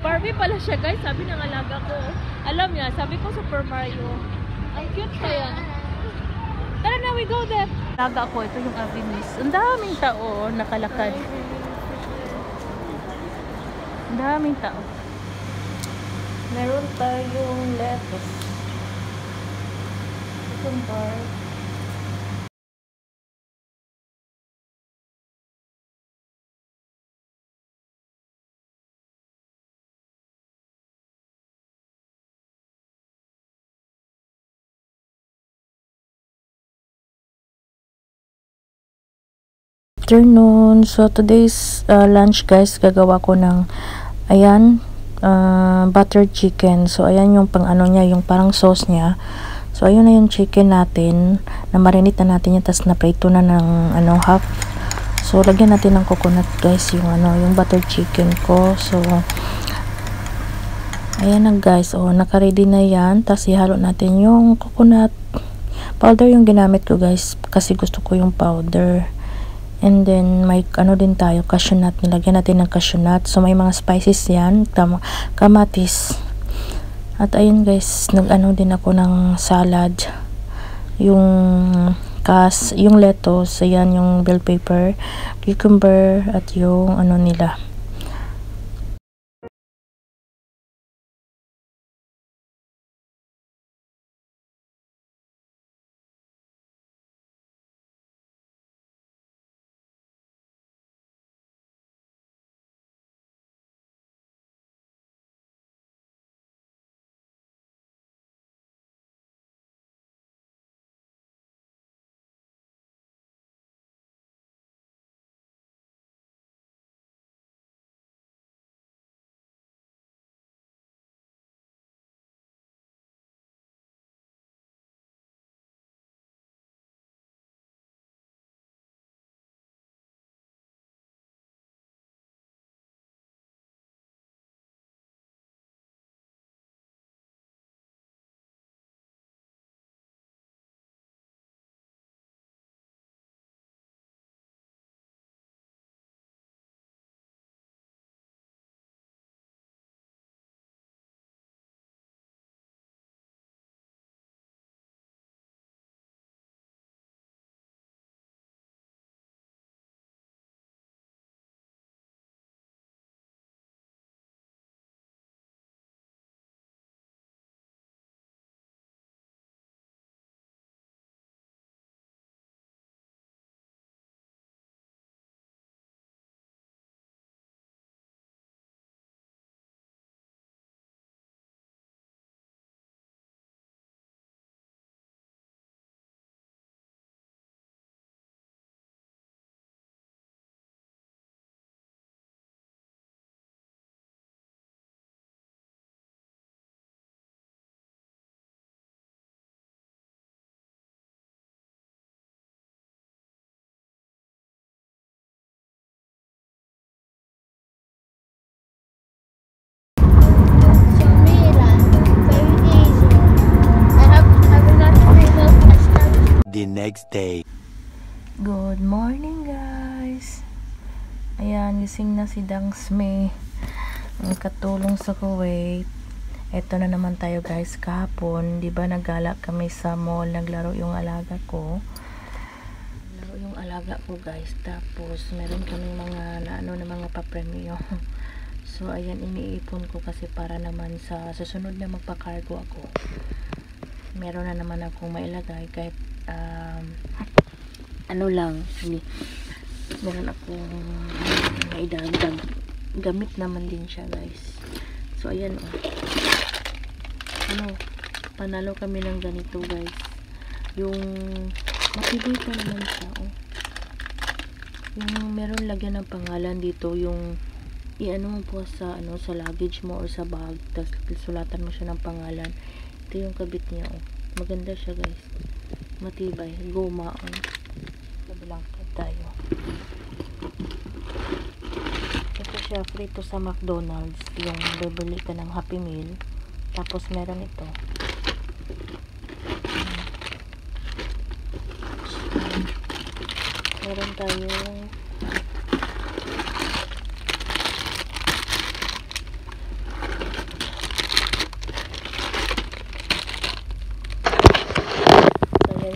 Barbie pala siya guys, sabi ng alaga ko. Alam niya, sabi ko Super Mario. Ang cute kaya. Tara na, we go there. Alaga ko, ito yung avenues. Ang daming tao nakalakad. Ang daming tao. Meron tayong lettuce. Itong bar. Afternoon. So today's lunch guys, gagawa ko ng ayan, buttered chicken. So ayan yung pang ano niya, yung parang sauce niya. So ayun na yung chicken natin, na marinate na natin yan, tas na prito na ng ano half. So lagyan natin ng coconut guys, yung ano, yung buttered chicken ko. So ayan na guys, oh naka-ready na yan. Tas ihalo natin yung coconut powder, yung ginamit ko guys kasi gusto ko yung powder. And then, may ano din tayo, cashew nut. Nilagyan natin ng cashew nut. So, may mga spices yan. Kamatis. At ayun guys, nag-ano din ako ng salad. Yung yung lettuce. Ayan, yung bell pepper, cucumber, at yung ano nila. The next day. Good morning guys. Ayan, gising na si Dangsme, ang katulong sa Kuwait. Eto na naman tayo guys. Kahapon, di ba naggala kami sa mall, naglaro yung alaga ko. Guys. Tapos meron kami mga na mga papremyo. So ayan, iniipon ko kasi para naman sa susunod na magpa-cargo ako, meron na naman akong mailagay kahit ano lang, meron akong maidagdag. Gamit naman din siya guys. So ayan panalo kami ng ganito guys. Yung matibay pa naman siya yung meron lagyan ng pangalan dito, yung i-ano mo po sa sa luggage mo or sa bag, tapos sulatan mo siya ng pangalan. Ito yung kabit niya maganda siya guys, matibay, goma kabilang tayo. Ito siya, free to sa McDonald's, yung bibili ka ng Happy Meal, tapos meron ito. Meron tayong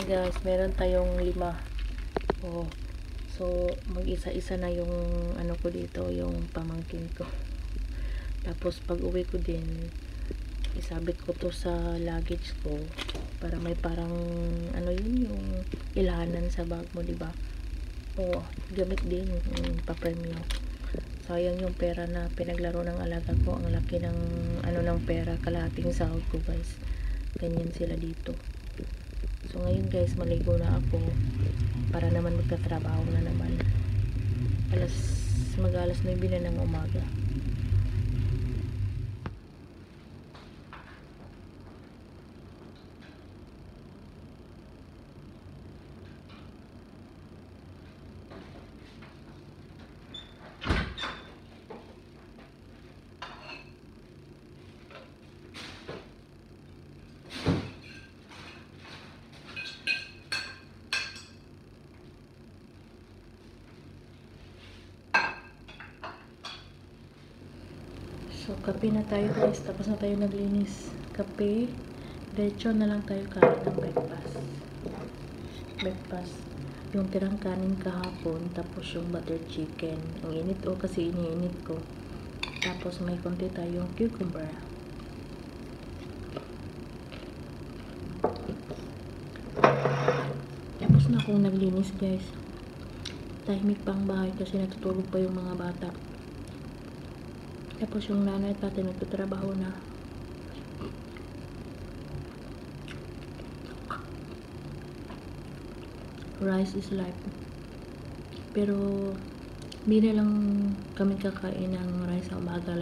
guys, meron tayong 5. Oh. So, mag-isa-isa na yung ano ko dito, yung pamangkin ko. Tapos, pag uwi ko din, isabit ko to sa luggage ko para may parang ano yun, yung ilahanan sa bag mo, diba? O, gamit din yung papremyo. Sayang yung pera na pinaglaro ng alaga ko. Ang laki ng ano ng pera, kalahating sahod ko guys. Ganyan sila dito. So, ngayon guys, maligo na ako para naman magtatrabaho na naman. Mag-alas 9 na ng umaga. So, kape na tayo guys. Tapos na tayo naglinis. Kape. Diretso na lang tayo kain ng breakfast. Breakfast. Yung tirang kanin kahapon. Tapos yung butter chicken. Ang init kasi iniinit ko. Tapos may konti tayong cucumber. Tapos na akong naglinis guys. Tahimik pang bahay kasi natutulog pa yung mga bata. Tapos yung nanay at tatay nagtatrabaho na. Rice is life. Pero hindi na lang kami kakain ng rice sa umaga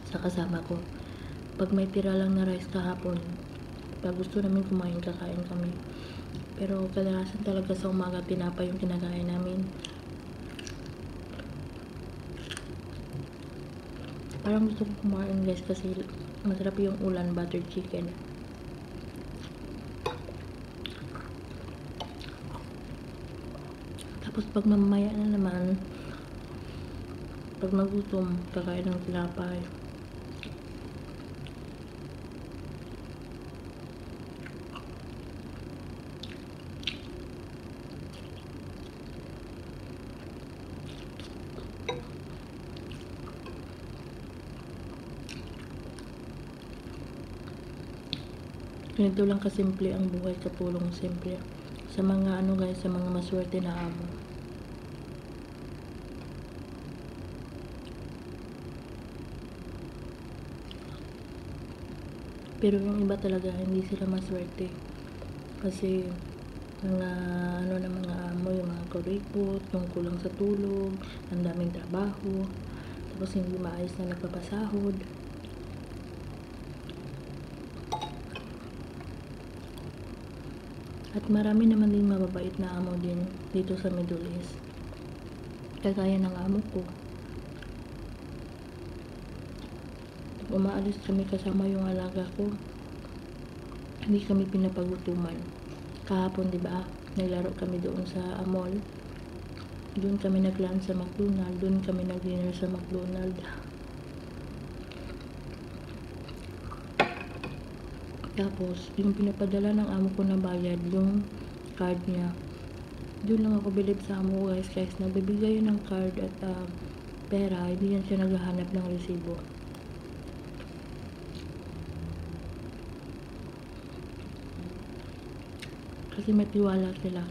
sa kasama ko. Pag may tira lang na rice kahapon, pag gusto namin kumain, kakain kami. Pero kadalasan talaga sa umaga tinapay yung kinakain namin. Parang gusto ko kumain guys kasi masarap yung ulan butter chicken. Tapos pag mamaya na naman, pag nagutom, kakain ng tinapay. Ganito lang kasimple ang buhay, katulong simple. Sa mga ano guys, sa mga maswerte na amo. Pero yung iba talaga, hindi sila maswerte. Kasi, mga ano na mga amo, yung mga kuripot, yung kulang sa tulog, ang daming trabaho, tapos hindi maayos na nagpapasahod. At marami naman din mababait na amo din dito sa Middle East. Kagaya ng amo ko. Umaalis kami kasama yung alaga ko. Hindi kami pinapagutuman. Kahapon, diba? Naglaro kami doon sa mall. Doon kami nag-lunch sa McDonald's. Doon kami nag-dinner sa McDonald's. Tapos, yung pinapadala ng amo ko na bayad, yung card niya, doon lang ako bilib sa amo guys. Nagbibigay yun ng card at pera, hindi yan siya naghahanap ng resibo. Kasi matiwala sila.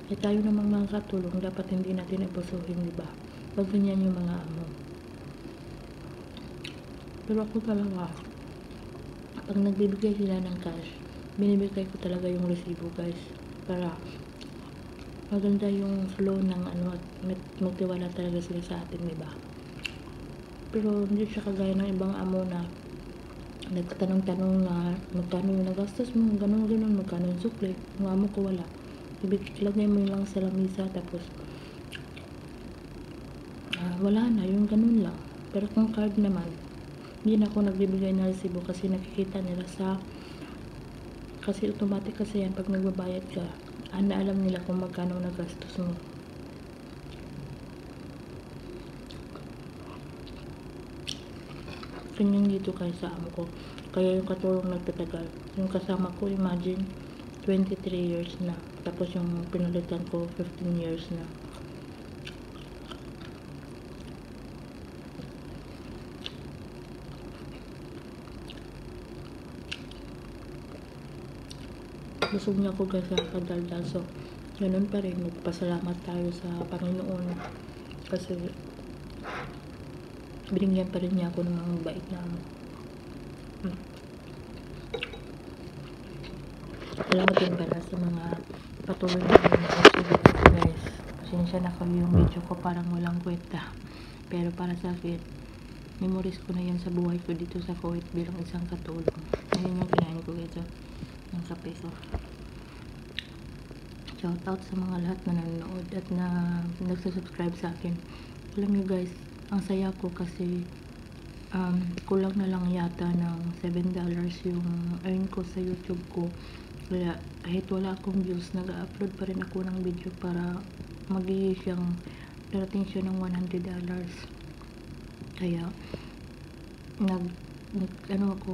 Eh tayo namang mga katulong, dapat hindi natin ipusuhin, diba? Pag ganyan yung mga amo. Pero ako talaga, pag nagbibigay sila ng cash, binibigay ko talaga yung resibo guys, para maganda yung flow ng ano, at magtiwala talaga sila sa atin, diba? Pero hindi siya kagaya ng ibang amo na nagtatanong-tanong na magkano yung nagastos mo, ganun, magkano yung sukli. Yung amo ko wala. Ilagay mo lang sa lamisa, tapos wala na, yung ganun lang. Pero kung card naman, hindi na ako nagbibigay ng resibo kasi nakikita nila kasi automatic kasi yan pag nagbabayad ka, alam nila kung magkano nagastos mo. ganyan dito kaya sa amo ko. Kaya yung katulong nagtatagal. Yung kasama ko, imagine, 23 years na. Tapos yung pinalitan ko, 15 years na. Busog niya ako guys sa kadaldal. So, ganun pa rin. Magpasalamat tayo sa Panginoon. Kasi, binigyan pa rin niya ako ng mga bait na amo. Salamat din para sa mga patuloy na nag-subscribe guys. Pasensya na kayo yung video ko parang walang kwenta. Pero para sa akin, memories ko na yan sa buhay ko dito sa Kuwait bilang isang katulong. Ngayon yung kinain ko guys, ng kape. So, shout out sa mga lahat na nanonood at na nagsusubscribe sa akin. Alam nyo guys, ang saya ko kasi kulang na lang yata ng $7 yung earn ko sa YouTube ko. Kaya kahit wala akong views, nag-upload pa rin ako ng video para darating siya ng $100. Kaya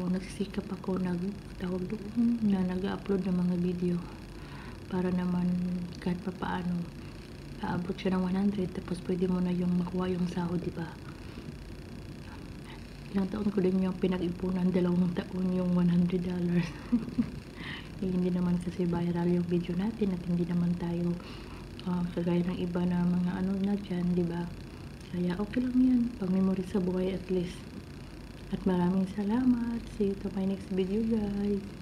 nagsisikap ako tawag doon na nag-upload ng mga video para naman kahit pa paano aabot siya ng 100 tapos pwede mo na yung makuha yung sahod, diba? Ilang taon ko din yung pinag-ipunan, 2 taon yung $100. Hindi naman kasi viral yung video natin at hindi naman tayo kagaya ng iba na mga ano na dyan, diba? Kaya okay lang yan, pang memory sa buhay at least. At maraming salamat. See you to my next video guys.